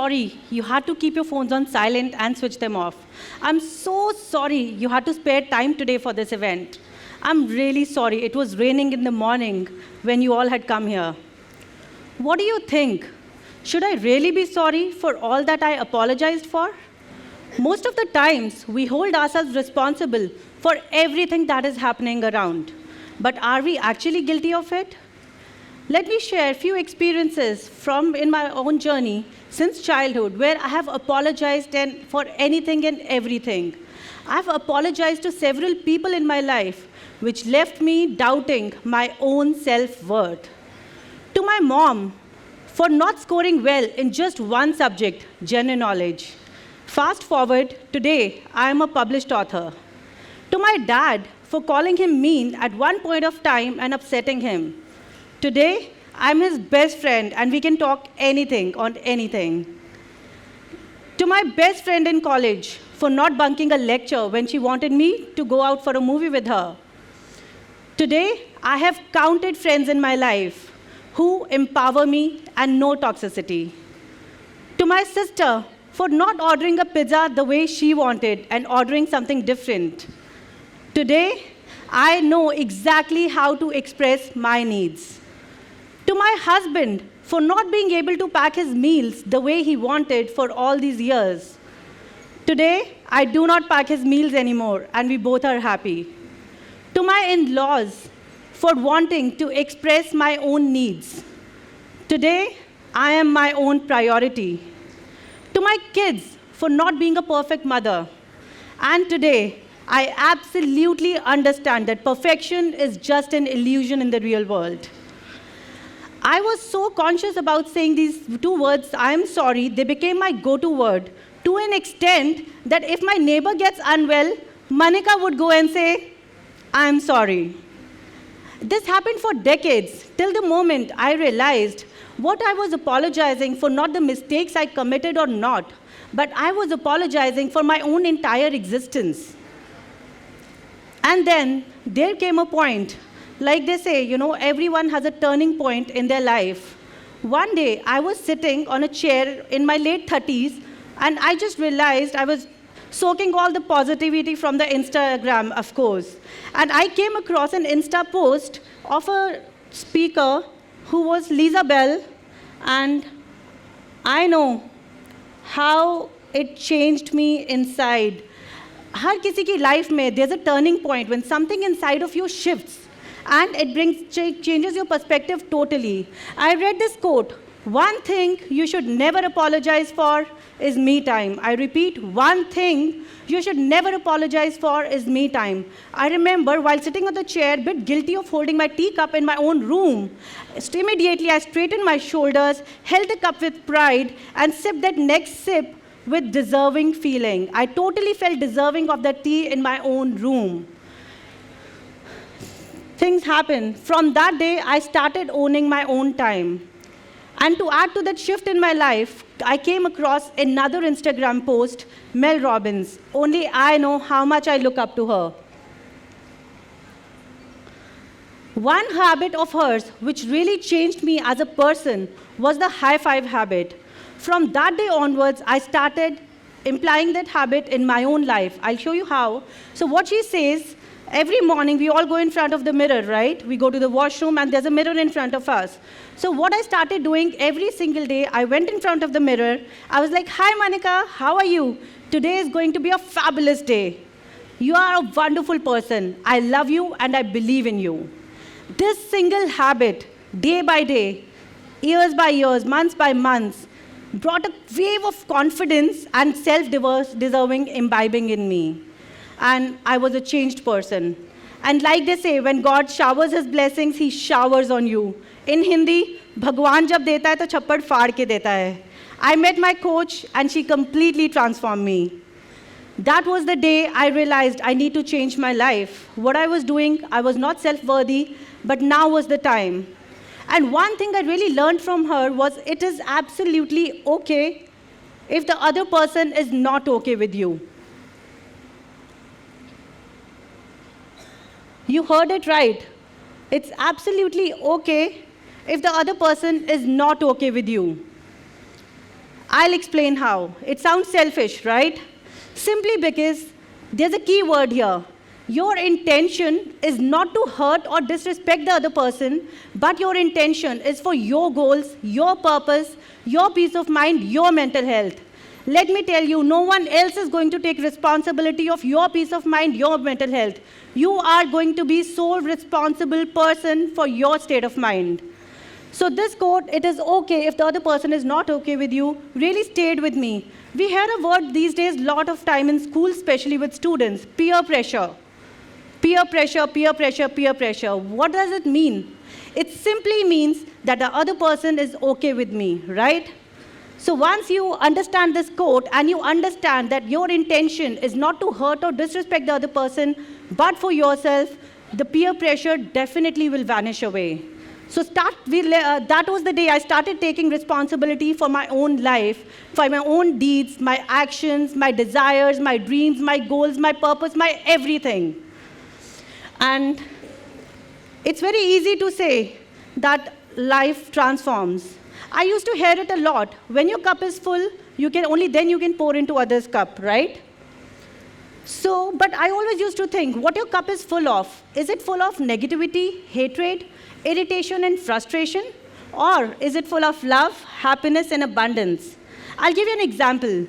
sorry you had to keep your phones on silent and switch them off. I'm so sorry you had to spare time today for this event. I'm really sorry it was raining in the morning when you all had come here. What do you think? Should I really be sorry for all that I apologized for? Most of the times, we hold ourselves responsible for everything that is happening around. But are we actually guilty of it? Let me share a few experiences from in my own journey since childhood where I have apologized for anything and everything. I've apologized to several people in my life, which left me doubting my own self-worth. To my mom, for not scoring well in just one subject, general knowledge. Fast forward, today I am a published author. To my dad, for calling him mean at one point of time and upsetting him. Today, I'm his best friend and we can talk anything on anything. To my best friend in college, for not bunking a lecture when she wanted me to go out for a movie with her. Today, I have counted friends in my life who empower me and no toxicity. To my sister, for not ordering a pizza the way she wanted and ordering something different. Today, I know exactly how to express my needs. To my husband, for not being able to pack his meals the way he wanted for all these years. Today, I do not pack his meals anymore, and we both are happy. To my in-laws, for wanting to express my own needs. Today, I am my own priority. To my kids, for not being a perfect mother. And today, I absolutely understand that perfection is just an illusion in the real world. I was so conscious about saying these two words, I am sorry, they became my go-to word to an extent that if my neighbor gets unwell, Manika would go and say, I am sorry. This happened for decades, till the moment I realized what I was apologizing for, not the mistakes I committed or not, but I was apologizing for my own entire existence. And then there came a point, like they say, everyone has a turning point in their life. One day, I was sitting on a chair in my late 30s, and I just realized I was soaking all the positivity from the Instagram, of course. And I came across an Insta post of a speaker who was Lisa Bell, and I know how it changed me inside. हर किसी की life में there's a turning point when something inside of you shifts and it changes your perspective totally. I read this quote, one thing you should never apologize for is me time. I repeat, one thing you should never apologize for is me time. I remember while sitting on the chair, a bit guilty of holding my teacup in my own room. Immediately I straightened my shoulders, held the cup with pride, and sipped that next sip with deserving feeling. I totally felt deserving of that tea in my own room. Things happened. From that day, I started owning my own time. And to add to that shift in my life, I came across another Instagram post, Mel Robbins. Only I know how much I look up to her. One habit of hers which really changed me as a person was the high five habit. From that day onwards, I started implying that habit in my own life. I'll show you how. So what she says, every morning we all go in front of the mirror, right? We go to the washroom and there's a mirror in front of us. So what I started doing every single day, I went in front of the mirror. I was like, hi Manika, how are you? Today is going to be a fabulous day. You are a wonderful person. I love you and I believe in you. This single habit, day by day, years by years, months by months, brought a wave of confidence and self-deserving imbibing in me. And I was a changed person. And like they say, when God showers his blessings, he showers on you. In Hindi, Bhagwan jab deta hai to chappad faad ke deta hai. I met my coach and she completely transformed me. That was the day I realized I need to change my life. What I was doing, I was not self-worthy, but now was the time. And one thing I really learned from her was it is absolutely okay if the other person is not okay with you. You heard it right. It's absolutely okay if the other person is not okay with you. I'll explain how. It sounds selfish, right? Simply because there's a key word here. Your intention is not to hurt or disrespect the other person, but your intention is for your goals, your purpose, your peace of mind, your mental health. Let me tell you, no one else is going to take responsibility of your peace of mind, your mental health. You are going to be sole responsible person for your state of mind. So this quote, it is okay if the other person is not okay with you, really stayed with me. We hear a word these days a lot of time in school, especially with students, peer pressure. Peer pressure, peer pressure, peer pressure. What does it mean? It simply means that the other person is okay with me, right? So once you understand this quote and you understand that your intention is not to hurt or disrespect the other person, but for yourself, the peer pressure definitely will vanish away. So that was the day I started taking responsibility for my own life, for my own deeds, my actions, my desires, my dreams, my goals, my purpose, my everything. And it's very easy to say that life transforms. I used to hear it a lot. When your cup is full, only then you can pour into others' cup, right? So, but I always used to think, what your cup is full of? Is it full of negativity, hatred, irritation, and frustration? Or is it full of love, happiness, and abundance? I'll give you an example.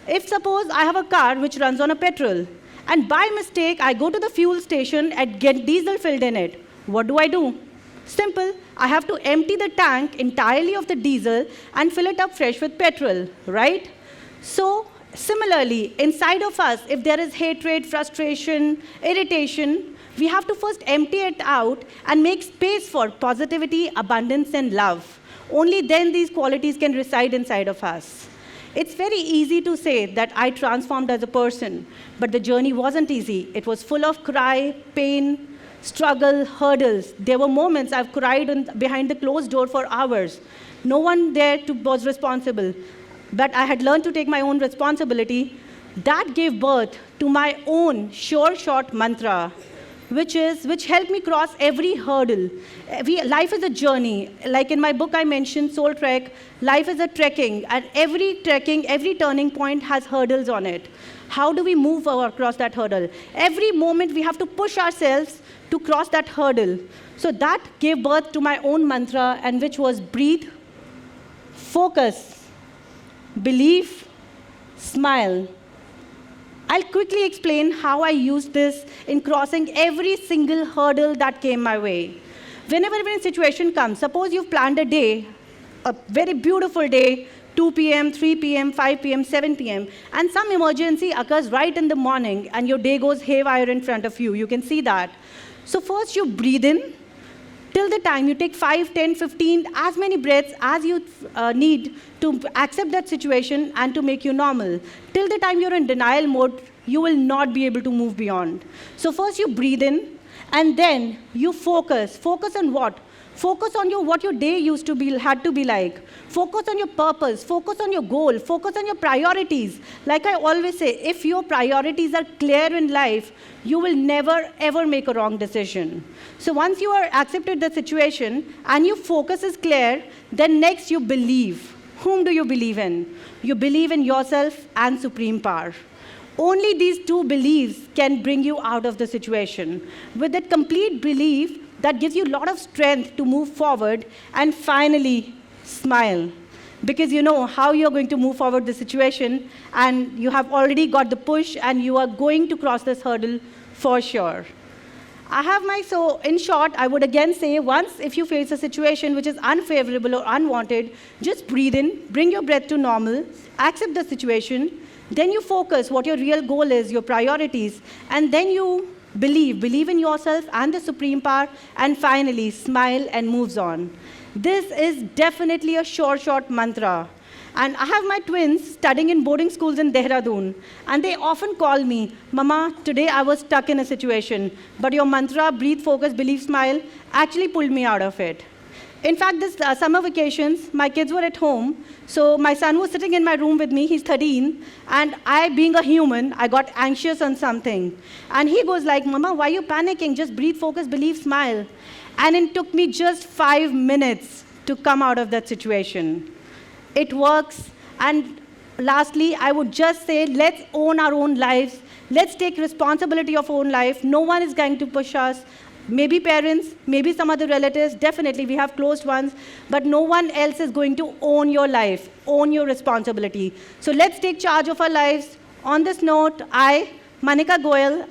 If suppose I have a car which runs on a petrol, and by mistake I go to the fuel station and get diesel filled in it, what do? Simple. I have to empty the tank entirely of the diesel and fill it up fresh with petrol, right? So, similarly, inside of us, if there is hatred, frustration, irritation, we have to first empty it out and make space for positivity, abundance, and love. Only then these qualities can reside inside of us. It's very easy to say that I transformed as a person, but the journey wasn't easy. It was full of cry, pain, struggle, hurdles. There were moments I've cried behind the closed door for hours. No one there was responsible. But I had learned to take my own responsibility. That gave birth to my own sure shot mantra, which helped me cross every hurdle. Life is a journey. Like in my book I mentioned, Soul Trek, life is a trekking. And every trekking, every turning point has hurdles on it. How do we move across that hurdle? Every moment we have to push ourselves to cross that hurdle. So that gave birth to my own mantra, and which was breathe, focus, believe, smile. I'll quickly explain how I used this in crossing every single hurdle that came my way. Whenever a situation comes, suppose you've planned a day, a very beautiful day, 2 p.m., 3 p.m., 5 p.m., 7 p.m., and some emergency occurs right in the morning, and your day goes haywire in front of you. You can see that. So first you breathe in, till the time you take 5, 10, 15, as many breaths as you need to accept that situation and to make you normal. Till the time you're in denial mode, you will not be able to move beyond. So first you breathe in, and then you focus. Focus on what? Focus on what your day had to be like. Focus on your purpose. Focus on your goal. Focus on your priorities. Like I always say, if your priorities are clear in life, you will never, ever make a wrong decision. So once you are accepted the situation and your focus is clear, then next you believe. Whom do you believe in? You believe in yourself and supreme power. Only these two beliefs can bring you out of the situation. With that complete belief, that gives you a lot of strength to move forward, and finally, smile. Because you know how you're going to move forward the situation, and you have already got the push, and you are going to cross this hurdle for sure. So in short, I would again say, once if you face a situation which is unfavorable or unwanted, just breathe in, bring your breath to normal, accept the situation, then you focus what your real goal is, your priorities, and then you believe in yourself and the supreme power, and finally smile and moves on. This is definitely a short mantra. And I have my twins studying in boarding schools in Dehradun, and they often call me, Mama, today I was stuck in a situation, but your mantra, breathe, focus, believe, smile, actually pulled me out of it. In fact, this summer vacations, my kids were at home, so my son was sitting in my room with me, he's 13, and I, being a human, I got anxious on something. And he goes like, Mama, why are you panicking? Just breathe, focus, believe, smile. And it took me just 5 minutes to come out of that situation. It works, And lastly, I would just say, let's own our own lives. Let's take responsibility of our own life. No one is going to push us. Maybe parents, maybe some other relatives, definitely we have closed ones, but no one else is going to own your life, own your responsibility. So let's take charge of our lives. On this note, I, Manika Goyal,